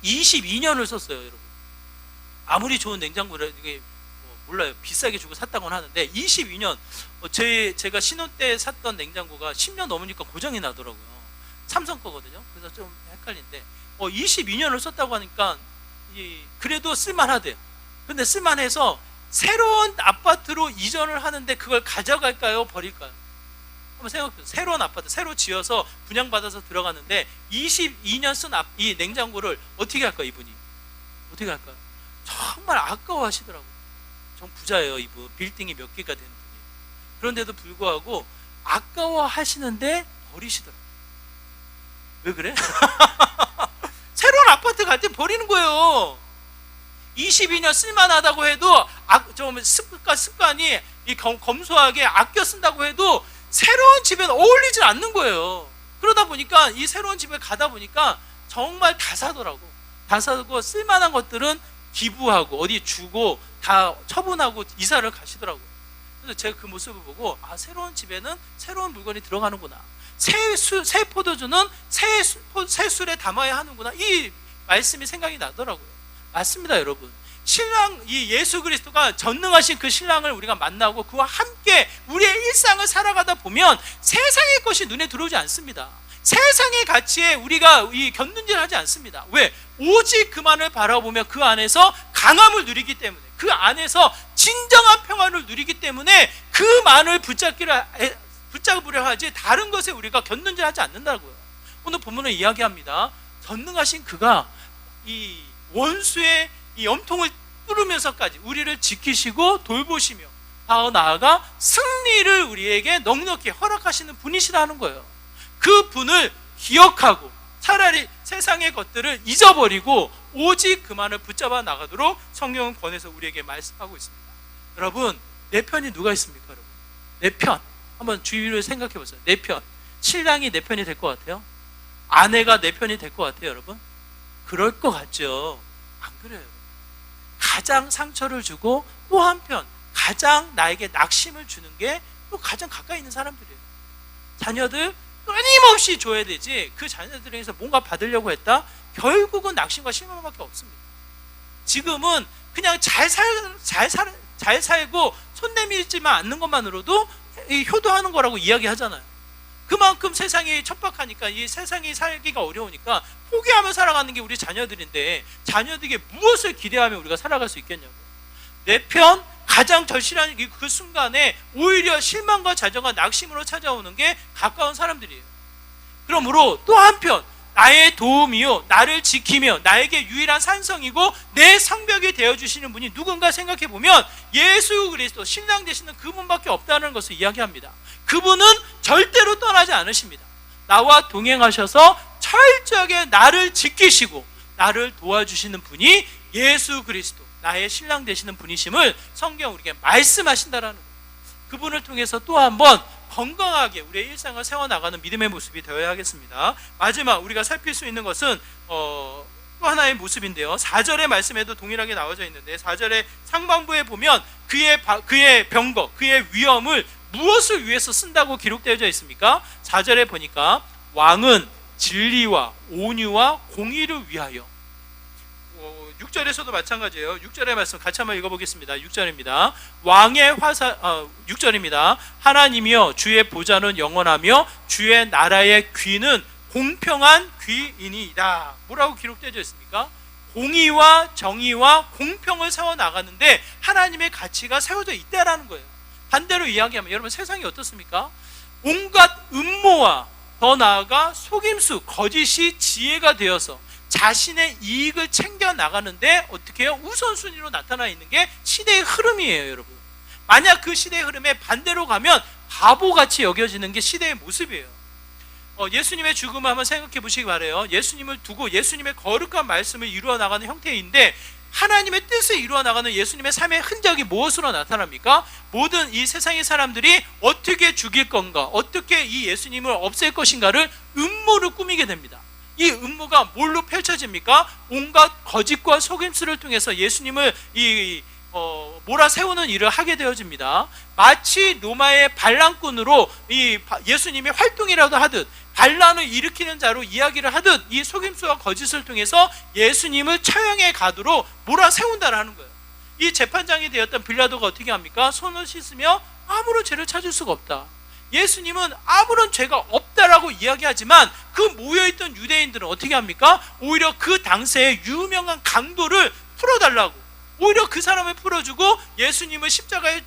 Speaker 1: 22년을 썼어요, 여러분. 아무리 좋은 냉장고를, 이게 몰라요, 비싸게 주고 샀다고는 하는데 22년, 제가 신혼 때 샀던 냉장고가 10년 넘으니까 고장이 나더라고요. 삼성 거거든요. 그래서 좀 헷갈린데 22년을 썼다고 하니까 그래도 쓸만하대요. 근데 쓸만해서 새로운 아파트로 이전을 하는데 그걸 가져갈까요? 버릴까요? 한번 생각해보세요. 새로운 아파트 새로 지어서 분양받아서 들어갔는데 22년 쓴 이 냉장고를 어떻게 할까요? 이분이 어떻게 할까요? 정말 아까워하시더라고요. 정 부자예요. 이분 빌딩이 몇 개가 되는 분이에요. 그런데도 불구하고 아까워하시는데 버리시더라고요. 왜 그래? 새로운 아파트 갈 때 버리는 거예요. 22년 쓸만하다고 해도 좀 습관이 검소하게 아껴 쓴다고 해도 새로운 집에는 어울리질 않는 거예요. 그러다 보니까 이 새로운 집에 가다 보니까 정말 다 사더라고. 다 사고 쓸만한 것들은 기부하고 어디 주고 다 처분하고 이사를 가시더라고요. 그래서 제가 그 모습을 보고 새로운 집에는 새로운 물건이 들어가는구나. 새 포도주는 새 술에 담아야 하는구나. 이 말씀이 생각이 나더라고요. 맞습니다, 여러분. 신랑 이 예수 그리스도가 전능하신 그 신랑을 우리가 만나고 그와 함께 우리의 일상을 살아가다 보면 세상의 것이 눈에 들어오지 않습니다. 세상의 가치에 우리가 견눈질하지 않습니다. 왜? 오직 그만을 바라보며 그 안에서 강함을 누리기 때문에, 그 안에서 진정한 평안을 누리기 때문에 그만을 붙잡으려 하지 다른 것에 우리가 견눈질하지 않는다고요. 오늘 본문은 이야기합니다. 전능하신 그가 이 원수의 이 염통을 뚫으면서까지 우리를 지키시고 돌보시며 더 나아가 승리를 우리에게 넉넉히 허락하시는 분이시라는 거예요. 그 분을 기억하고 차라리 세상의 것들을 잊어버리고 오직 그만을 붙잡아 나가도록 성경은 권해서 우리에게 말씀하고 있습니다. 여러분, 내 편이 누가 있습니까? 여러분, 내 편 한번 주위를 생각해 보세요. 내 편, 신랑이 내 편이 될 것 같아요? 아내가 내 편이 될 것 같아요? 여러분, 그럴 것 같죠? 안 그래요. 가장 상처를 주고 또 한편 가장 나에게 낙심을 주는 게 또 가장 가까이 있는 사람들이에요. 자녀들 끊임없이 줘야 되지 그 자녀들에게서 뭔가 받으려고 했다? 결국은 낙심과 실망밖에 없습니다. 지금은 그냥 잘 살고 손 내밀지만 않는 것만으로도 효도하는 거라고 이야기하잖아요. 그만큼 세상이 척박하니까 이 세상이 살기가 어려우니까 포기하며 살아가는 게 우리 자녀들인데 자녀들에게 무엇을 기대하며 우리가 살아갈 수 있겠냐고요. 내 편 가장 절실한 그 순간에 오히려 실망과 좌절과 낙심으로 찾아오는 게 가까운 사람들이에요. 그러므로 또 한편 나의 도움이요 나를 지키며 나에게 유일한 산성이고 내 성벽이 되어주시는 분이 누군가 생각해보면 예수 그리스도 신랑 되시는 그분밖에 없다는 것을 이야기합니다. 그분은 절대로 떠나지 않으십니다. 나와 동행하셔서 철저하게 나를 지키시고 나를 도와주시는 분이 예수 그리스도 나의 신랑 되시는 분이심을 성경 우리에게 말씀하신다라는 거예요. 그분을 통해서 또 한번 건강하게 우리의 일상을 세워나가는 믿음의 모습이 되어야 하겠습니다. 마지막 우리가 살필 수 있는 것은 또 하나의 모습인데요. 4절의 말씀에도 동일하게 나와져 있는데 4절의 상반부에 보면 그의 병거, 그의 위엄을 무엇을 위해서 쓴다고 기록되어져 있습니까? 4절에 보니까 왕은 진리와 온유와 공의를 위하여. 6절에서도 마찬가지예요. 6절의 말씀 같이 한번 읽어보겠습니다. 6절입니다. 왕의 6절입니다. 하나님이여 주의 보좌는 영원하며 주의 나라의 귀는 공평한 귀이니이다. 뭐라고 기록되어 있습니까? 공의와 정의와 공평을 세워나가는데 하나님의 가치가 세워져 있다라는 거예요. 반대로 이야기하면 여러분 세상이 어떻습니까? 온갖 음모와 더 나아가 속임수, 거짓이 지혜가 되어서 자신의 이익을 챙겨 나가는데 어떻게 해요? 우선순위로 나타나 있는 게 시대의 흐름이에요, 여러분. 만약 그 시대의 흐름에 반대로 가면 바보같이 여겨지는 게 시대의 모습이에요. 예수님의 죽음을 한번 생각해 보시기 바라요. 예수님을 두고 예수님의 거룩한 말씀을 이루어 나가는 형태인데 하나님의 뜻을 이루어 나가는 예수님의 삶의 흔적이 무엇으로 나타납니까? 모든 이 세상의 사람들이 어떻게 죽일 건가, 어떻게 이 예수님을 없앨 것인가를 음모를 꾸미게 됩니다. 이 음모가 뭘로 펼쳐집니까? 온갖 거짓과 속임수를 통해서 예수님을 몰아세우는 일을 하게 되어집니다. 마치 로마의 반란꾼으로 이 예수님의 활동이라도 하듯 반란을 일으키는 자로 이야기를 하듯 이 속임수와 거짓을 통해서 예수님을 처형해 가도록 몰아세운다라는 거예요. 이 재판장이 되었던 빌라도가 어떻게 합니까? 손을 씻으며 아무런 죄를 찾을 수가 없다. 예수님은 아무런 죄가 없다라고 이야기하지만 그 모여있던 유대인들은 어떻게 합니까? 오히려 그 당시에 유명한 강도를 풀어달라고, 오히려 그 사람을 풀어주고 예수님을 십자가에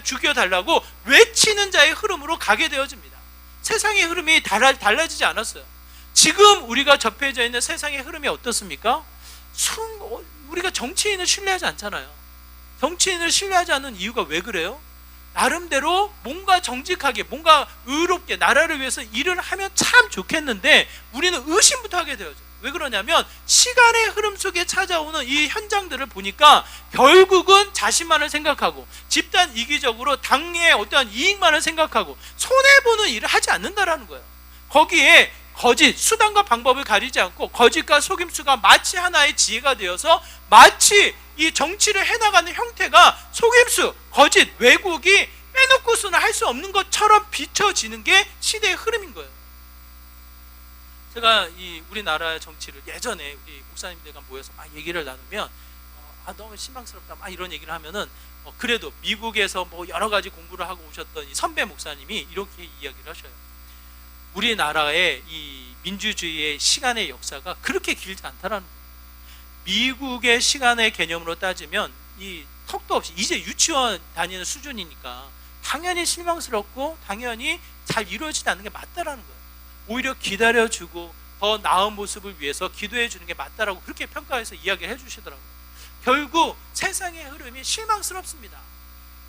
Speaker 1: 죽여달라고 외치는 자의 흐름으로 가게 되어집니다. 세상의 흐름이 달라지지 않았어요. 지금 우리가 접해져 있는 세상의 흐름이 어떻습니까? 우리가 정치인을 신뢰하지 않잖아요. 정치인을 신뢰하지 않는 이유가 왜 그래요? 나름대로 뭔가 정직하게, 뭔가 의롭게 나라를 위해서 일을 하면 참 좋겠는데 우리는 의심부터 하게 되어져. 왜 그러냐면 시간의 흐름 속에 찾아오는 이 현장들을 보니까 결국은 자신만을 생각하고 집단 이기적으로 당의 어떠한 이익만을 생각하고 손해보는 일을 하지 않는다라는 거예요. 거기에 거짓, 수단과 방법을 가리지 않고 거짓과 속임수가 마치 하나의 지혜가 되어서 마치 이 정치를 해나가는 형태가 속임수, 거짓, 왜곡이 빼놓고서는 할 수 없는 것처럼 비춰지는 게 시대의 흐름인 거예요. 제가 이 우리나라의 정치를 예전에 우리 목사님들과 모여서 막 얘기를 나누면 너무 실망스럽다 막 이런 얘기를 하면은 그래도 미국에서 뭐 여러 가지 공부를 하고 오셨던 이 선배 목사님이 이렇게 이야기를 하셔요. 우리나라의 이 민주주의의 시간의 역사가 그렇게 길지 않다라는 거예요. 미국의 시간의 개념으로 따지면 이 턱도 없이 이제 유치원 다니는 수준이니까 당연히 실망스럽고 당연히 잘 이루어지지 않는 게 맞다라는 거예요. 오히려 기다려주고 더 나은 모습을 위해서 기도해 주는 게 맞다라고 그렇게 평가해서 이야기를 해주시더라고요. 결국 세상의 흐름이 실망스럽습니다.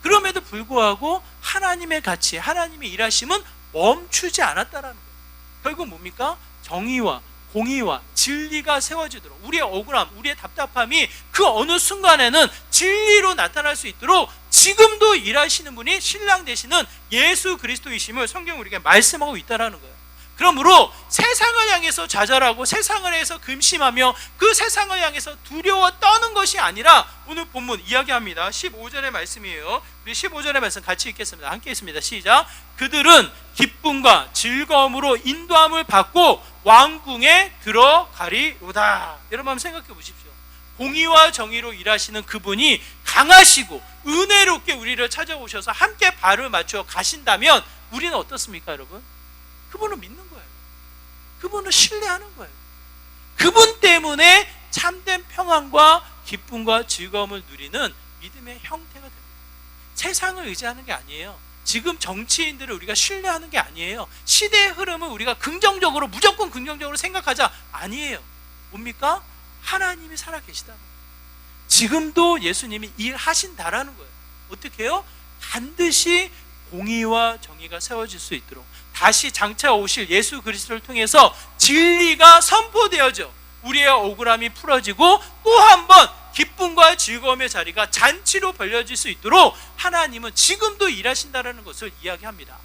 Speaker 1: 그럼에도 불구하고 하나님의 가치, 하나님의 일하심은 멈추지 않았다라는 거예요. 결국 뭡니까? 정의와 공의와 진리가 세워지도록 우리의 억울함, 우리의 답답함이 그 어느 순간에는 진리로 나타날 수 있도록 지금도 일하시는 분이 신랑 되시는 예수 그리스도이심을 성경이 우리에게 말씀하고 있다는 거예요. 그러므로 세상을 향해서 좌절하고 세상을 향해서 근심하며 그 세상을 향해서 두려워 떠는 것이 아니라 오늘 본문 이야기합니다. 15절의 말씀이에요. 우리 15절의 말씀 같이 읽겠습니다. 함께 읽습니다. 시작. 그들은 기쁨과 즐거움으로 인도함을 받고 왕궁에 들어가리로다. 여러분 한번 생각해 보십시오. 공의와 정의로 일하시는 그분이 강하시고 은혜롭게 우리를 찾아오셔서 함께 발을 맞춰 가신다면 우리는 어떻습니까, 여러분? 그분을 믿는 거예요. 그분을 신뢰하는 거예요. 그분 때문에 참된 평안과 기쁨과 즐거움을 누리는 믿음의 형태가 됩니다. 세상을 의지하는 게 아니에요. 지금 정치인들을 우리가 신뢰하는 게 아니에요. 시대의 흐름을 우리가 긍정적으로, 무조건 긍정적으로 생각하자 아니에요. 뭡니까? 하나님이 살아계시다는 거예요. 지금도 예수님이 일하신다라는 거예요. 어떻게 해요? 반드시 공의와 정의가 세워질 수 있도록 다시 장차 오실 예수 그리스도를 통해서 진리가 선포되어져 우리의 억울함이 풀어지고 또 한 번 기쁨과 즐거움의 자리가 잔치로 벌려질 수 있도록 하나님은 지금도 일하신다는 것을 이야기합니다.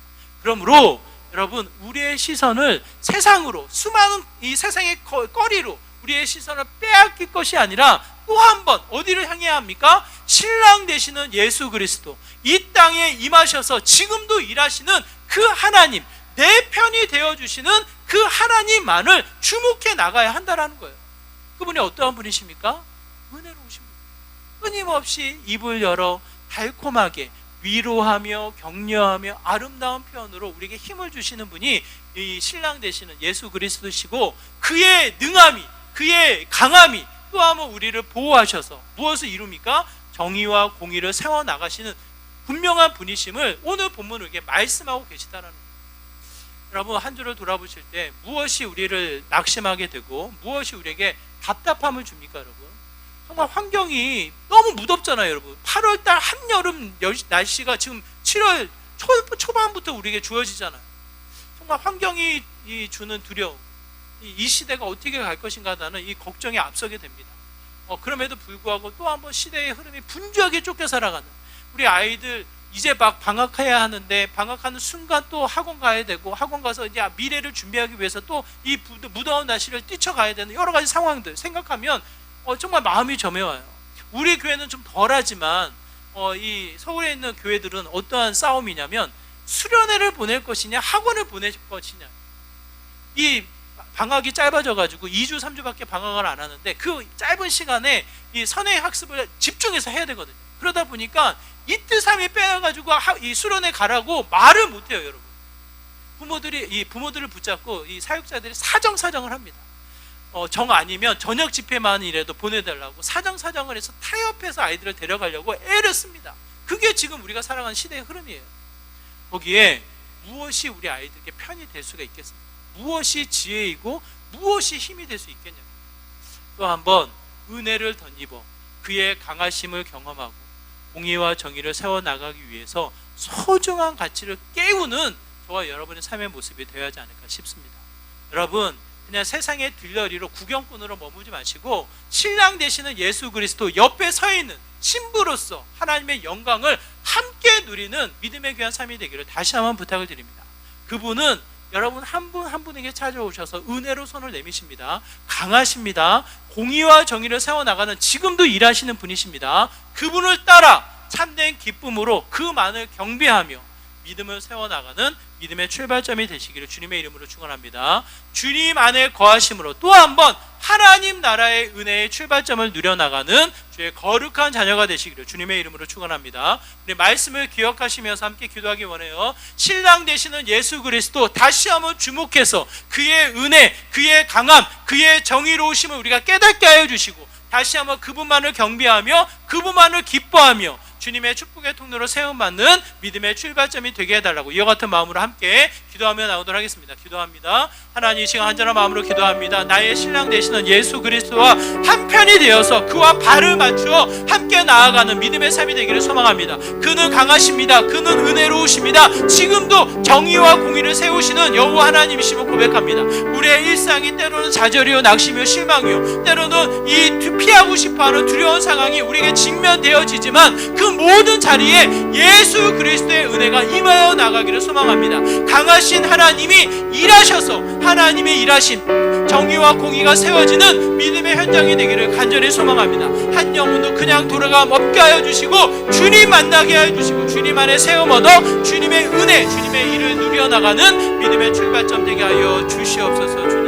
Speaker 1: 그러므로 여러분, 우리의 시선을 세상으로, 수많은 이 세상의 거리로 우리의 시선을 빼앗길 것이 아니라 또 한 번 어디를 향해야 합니까? 신랑 되시는 예수 그리스도, 이 땅에 임하셔서 지금도 일하시는 그 하나님, 내 편이 되어주시는 그 하나님만을 주목해 나가야 한다는 거예요. 그분이 어떠한 분이십니까? 은혜로우신 분. 끊임없이 입을 열어 달콤하게 위로하며 격려하며 아름다운 표현으로 우리에게 힘을 주시는 분이 이 신랑 되시는 예수 그리스도시고, 그의 능함이, 그의 강함이 또한 우리를 보호하셔서 무엇을 이룹니까? 정의와 공의를 세워나가시는 분명한 분이심을 오늘 본문을 말씀하고 계시다는 거예요. 여러분, 한 주를 돌아보실 때 무엇이 우리를 낙심하게 되고 무엇이 우리에게 답답함을 줍니까? 여러분, 정말 환경이 너무 무덥잖아요. 여러분, 8월달 한여름 날씨가 지금 7월 초반부터 우리에게 주어지잖아요. 정말 환경이 주는 두려움, 이 시대가 어떻게 갈 것인가 하는 이 걱정에 앞서게 됩니다. 그럼에도 불구하고 또 한 번 시대의 흐름이 분주하게 쫓겨 살아가는 우리 아이들, 이제 막 방학해야 하는데 방학하는 순간 또 학원 가야 되고, 학원 가서 이제 미래를 준비하기 위해서 또 이 무더운 날씨를 뛰쳐가야 되는 여러 가지 상황들 생각하면 정말 마음이 점여와요. 우리 교회는 좀 덜하지만 이 서울에 있는 교회들은 어떠한 싸움이냐면 수련회를 보낼 것이냐 학원을 보낼 것이냐. 이 방학이 짧아져가지고 2주 3주밖에 방학을 안 하는데 그 짧은 시간에 이 선행 학습을 집중해서 해야 되거든요. 그러다 보니까 이틀 3일 빼가지고 이 수련회 가라고 말을 못해요. 여러분, 이 부모들을 붙잡고 이 사역자들이 사정사정을 합니다. 정 아니면 저녁 집회만이라도 보내달라고 사정사정을 해서 타협해서 아이들을 데려가려고 애를 씁니다. 그게 지금 우리가 살아가는 시대의 흐름이에요. 거기에 무엇이 우리 아이들에게 편이 될 수가 있겠습니까? 무엇이 지혜이고 무엇이 힘이 될 수 있겠냐고. 또 한번 은혜를 덧입어 그의 강하심을 경험하고 공의와 정의를 세워나가기 위해서 소중한 가치를 깨우는 저와 여러분의 삶의 모습이 되어야 하지 않을까 싶습니다. 여러분, 그냥 세상의 들러리로 구경꾼으로 머무지 마시고 신랑 되시는 예수 그리스도 옆에 서 있는 신부로서 하나님의 영광을 함께 누리는 믿음의 귀한 삶이 되기를 다시 한번 부탁을 드립니다. 그분은 여러분 한 분 한 분에게 찾아오셔서 은혜로 손을 내미십니다. 강하십니다. 공의와 정의를 세워나가는 지금도 일하시는 분이십니다. 그분을 따라 참된 기쁨으로 그만을 경배하며 믿음을 세워나가는 믿음의 출발점이 되시기를 주님의 이름으로 축원합니다. 주님 안에 거하심으로 또 한 번 하나님 나라의 은혜의 출발점을 누려나가는 주의 거룩한 자녀가 되시기를 주님의 이름으로 축원합니다. 우리 말씀을 기억하시면서 함께 기도하기 원해요. 신랑 되시는 예수 그리스도 다시 한번 주목해서 그의 은혜, 그의 강함, 그의 정의로우심을 우리가 깨닫게 하여 주시고 다시 한번 그분만을 경배하며 그분만을 기뻐하며 주님의 축복의 통로로 세움받는 믿음의 출발점이 되게 해달라고 이와 같은 마음으로 함께 기도하며 나오도록 하겠습니다. 기도합니다. 하나님, 이 시간 한절한 마음으로 기도합니다. 나의 신랑 되시는 예수 그리스도와 한편이 되어서 그와 발을 맞추어 함께 나아가는 믿음의 삶이 되기를 소망합니다. 그는 강하십니다. 그는 은혜로우십니다. 지금도 정의와 공의를 세우시는 여호와 하나님이심을 고백합니다. 우리의 일상이 때로는 좌절이요 낙심이요 실망이요 때로는 이 피하고 싶어하는 두려운 상황이 우리에게 직면되어지지만 그 모든 자리에 예수 그리스도의 은혜가 임하여 나가기를 소망합니다. 강하신 하나님이 일하셔서 하나님의 일하심 정의와 공의가 세워지는 믿음의 현장이 되기를 간절히 소망합니다. 한 영혼도 그냥 돌아감 없게 하여 주시고 주님 만나게 하여 주시고 주님 안에 세움 얻어 주님의 은혜, 주님의 일을 누려나가는 믿음의 출발점 되게 하여 주시옵소서. 주님.